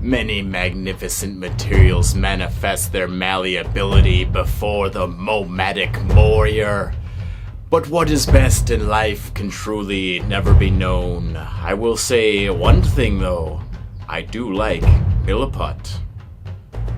Many magnificent materials manifest their malleability before the momatic warrior. But what is best in life can truly never be known. I will say one thing though, I do like Milliput.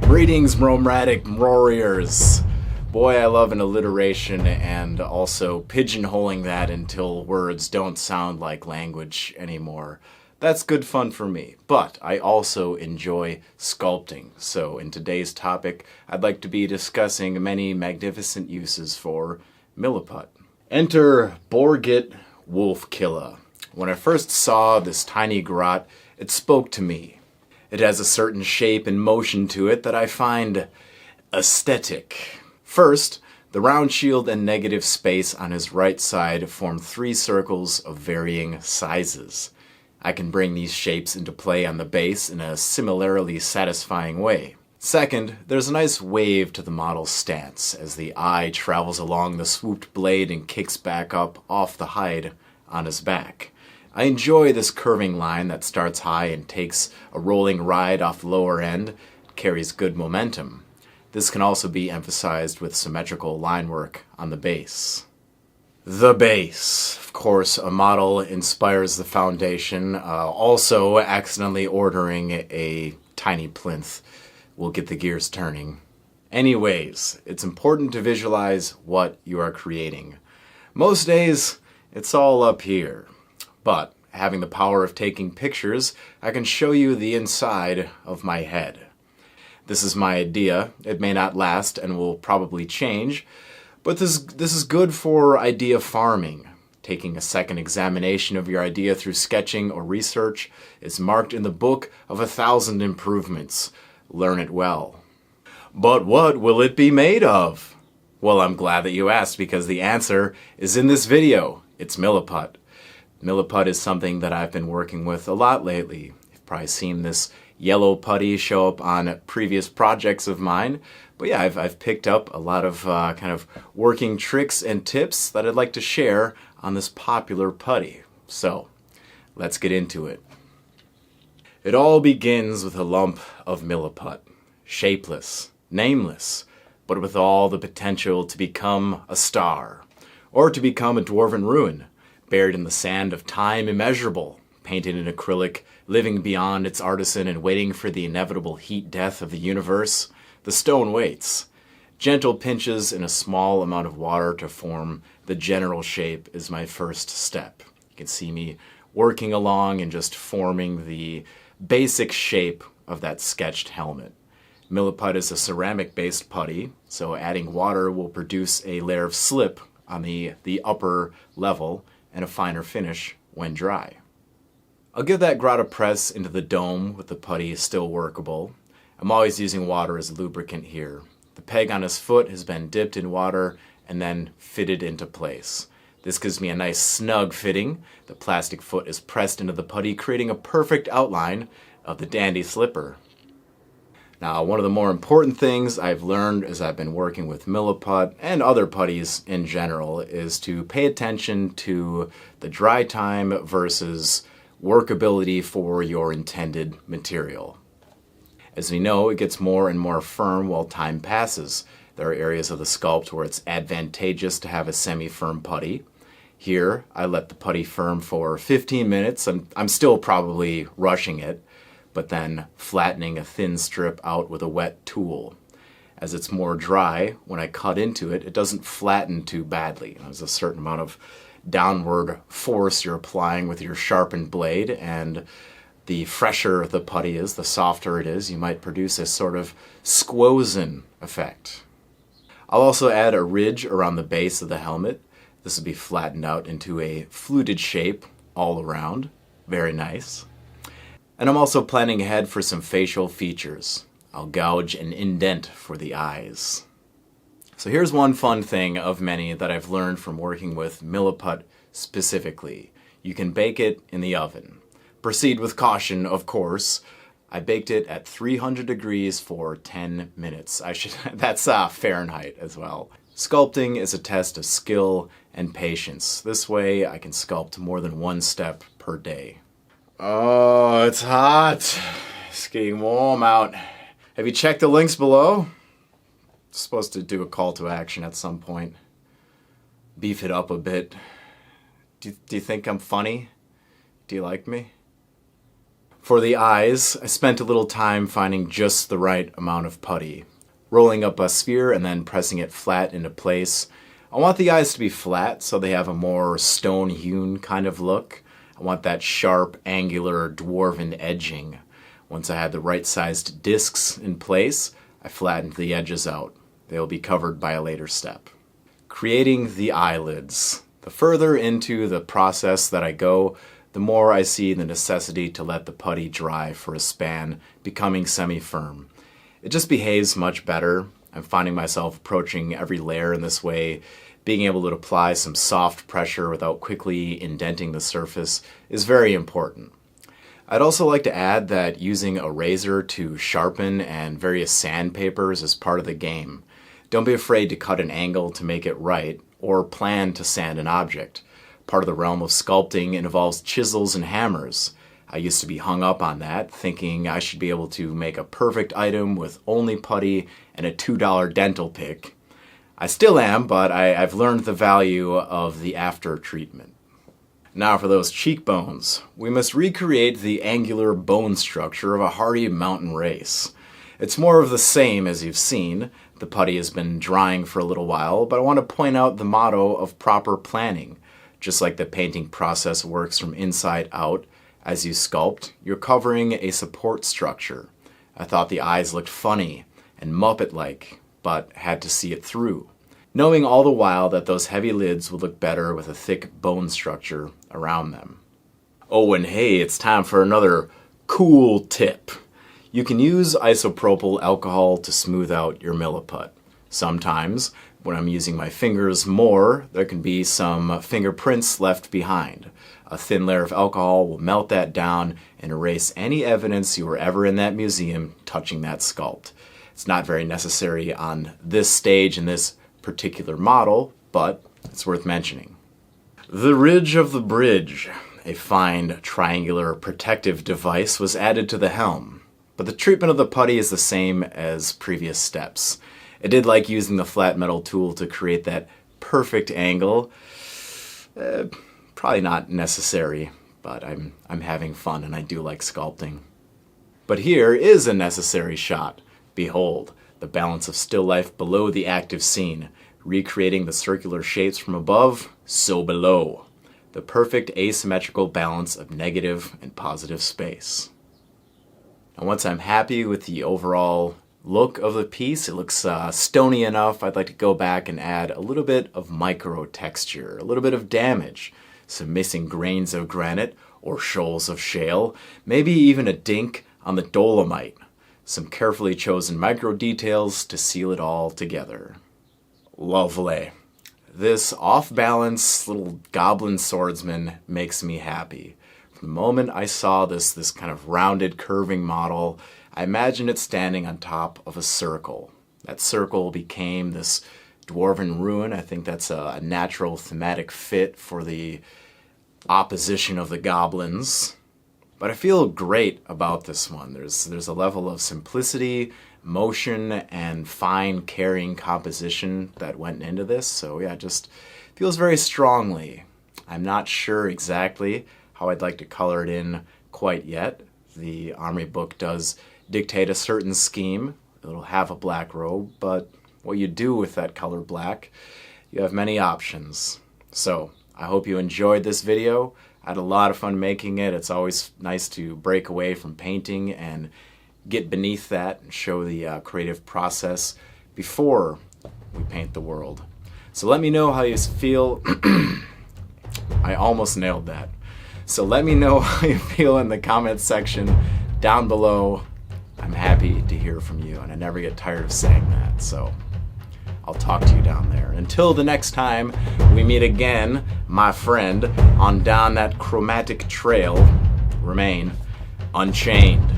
Greetings, momatic warriors. Boy, I love an alliteration and also pigeonholing that until words don't sound like language anymore. That's good fun for me, but I also enjoy sculpting. So in today's topic, I'd like to be discussing many magnificent uses for Milliput. Enter Borgit Wolfkilla. When I first saw this tiny grot, it spoke to me. It has a certain shape and motion to it that I find aesthetic. First, the round shield and negative space on his right side form 3 circles of varying sizes. I can bring these shapes into play on the base in a similarly satisfying way. Second, there's a nice wave to the model's stance as the eye travels along the swooped blade and kicks back up off the hide on his back. I enjoy this curving line that starts high and takes a rolling ride off the lower end. It carries good momentum. This can also be emphasized with symmetrical line work on the base. The base. Of course, a model inspires the foundation. Also, accidentally ordering a tiny plinth will get the gears turning. Anyways, it's important to visualize what you are creating. Most days, it's all up here. But having the power of taking pictures, I can show you the inside of my head. This is my idea. It may not last and will probably change, but this is good for idea farming. Taking a second examination of your idea through sketching or research is marked in the book of 1,000 improvements. Learn it well. But what will it be made of? Well, I'm glad that you asked because the answer is in this video. It's Milliput. Milliput is something that I've been working with a lot lately. You've probably seen this yellow putty show up on previous projects of mine. But yeah, I've picked up a lot of kind of working tricks and tips that I'd like to share on this popular putty. So, let's get into it. It all begins with a lump of Milliput. Shapeless, nameless, but with all the potential to become a star. Or to become a dwarven ruin, buried in the sand of time immeasurable, painted in acrylic, living beyond its artisan and waiting for the inevitable heat death of the universe. The stone waits. Gentle pinches in a small amount of water to form the general shape is my first step. You can see me working along and just forming the basic shape of that sketched helmet. Milliput is a ceramic-based putty, so adding water will produce a layer of slip on the upper level and a finer finish when dry. I'll give that grot a press into the dome with the putty still workable. I'm always using water as a lubricant here. The peg on his foot has been dipped in water and then fitted into place. This gives me a nice snug fitting. The plastic foot is pressed into the putty, creating a perfect outline of the dandy slipper. Now, one of the more important things I've learned as I've been working with Milliput and other putties in general is to pay attention to the dry time versus workability for your intended material. As we know, it gets more and more firm while time passes. There are areas of the sculpt where it's advantageous to have a semi-firm putty. Here, I let the putty firm for 15 minutes. I'm still probably rushing it, but then flattening a thin strip out with a wet tool. As it's more dry, when I cut into it, it doesn't flatten too badly. There's a certain amount of downward force you're applying with your sharpened blade, and the fresher the putty is, the softer it is, you might produce a sort of squozen effect. I'll also add a ridge around the base of the helmet. This will be flattened out into a fluted shape all around. Very nice. And I'm also planning ahead for some facial features. I'll gouge an indent for the eyes. So here's one fun thing of many that I've learned from working with Milliput specifically. You can bake it in the oven. Proceed with caution, of course. I baked it at 300 degrees for 10 minutes. That's Fahrenheit as well. Sculpting is a test of skill and patience. This way I can sculpt more than one step per day. Oh, it's hot. It's getting warm out. Have you checked the links below? Supposed to do a call to action at some point. Beef it up a bit. Do you think I'm funny? Do you like me? For the eyes, I spent a little time finding just the right amount of putty. Rolling up a sphere and then pressing it flat into place. I want the eyes to be flat so they have a more stone-hewn kind of look. I want that sharp, angular, dwarven edging. Once I had the right-sized discs in place, I flattened the edges out. They will be covered by a later step. Creating the eyelids. The further into the process that I go, the more I see the necessity to let the putty dry for a span, becoming semi-firm. It just behaves much better. I'm finding myself approaching every layer in this way. Being able to apply some soft pressure without quickly indenting the surface is very important. I'd also like to add that using a razor to sharpen and various sandpapers is part of the game. Don't be afraid to cut an angle to make it right, or plan to sand an object. Part of the realm of sculpting involves chisels and hammers. I used to be hung up on that, thinking I should be able to make a perfect item with only putty and a $2 dental pick. I still am, but I've learned the value of the after treatment. Now for those cheekbones. We must recreate the angular bone structure of a hardy mountain race. It's more of the same as you've seen. The putty has been drying for a little while, but I want to point out the motto of proper planning. Just like the painting process works from inside out, as you sculpt, you're covering a support structure. I thought the eyes looked funny and Muppet-like, but had to see it through. Knowing all the while that those heavy lids would look better with a thick bone structure around them. Oh, and hey, it's time for another cool tip. You can use isopropyl alcohol to smooth out your Milliput. Sometimes, when I'm using my fingers more, there can be some fingerprints left behind. A thin layer of alcohol will melt that down and erase any evidence you were ever in that museum touching that sculpt. It's not very necessary on this stage in this particular model, but it's worth mentioning. The ridge of the bridge, a fine triangular protective device, was added to the helm, but the treatment of the putty is the same as previous steps. I did like using the flat metal tool to create that perfect angle. Probably not necessary, but I'm having fun and I do like sculpting. But here is a necessary shot. Behold, the balance of still life below the active scene, recreating the circular shapes from above, so below. The perfect asymmetrical balance of negative and positive space. And once I'm happy with the overall look of the piece, it looks stony enough, I'd like to go back and add a little bit of micro texture, a little bit of damage, some missing grains of granite or shoals of shale, maybe even a dink on the dolomite, some carefully chosen micro details to seal it all together. Lovely. This off-balance little goblin swordsman makes me happy. From the moment I saw this kind of rounded curving model, I imagined it standing on top of a circle. That circle became this dwarven ruin. I think that's a natural thematic fit for the opposition of the goblins. But I feel great about this one. There's a level of simplicity, motion, and fine carrying composition that went into this. So yeah, it just feels very strongly. I'm not sure exactly how I'd like to color it in quite yet. The army book does dictate a certain scheme. It'll have a black robe, but what you do with that color black, you have many options. So I hope you enjoyed this video. I had a lot of fun making it. It's always nice to break away from painting and get beneath that and show the creative process before we paint the world. So let me know how you feel. I almost nailed that. So let me know how you feel in the comments section down below. I'm happy to hear from you, and I never get tired of saying that. So I'll talk to you down there. Until the next time we meet again, my friend, on down that chromatic trail, remain unchained.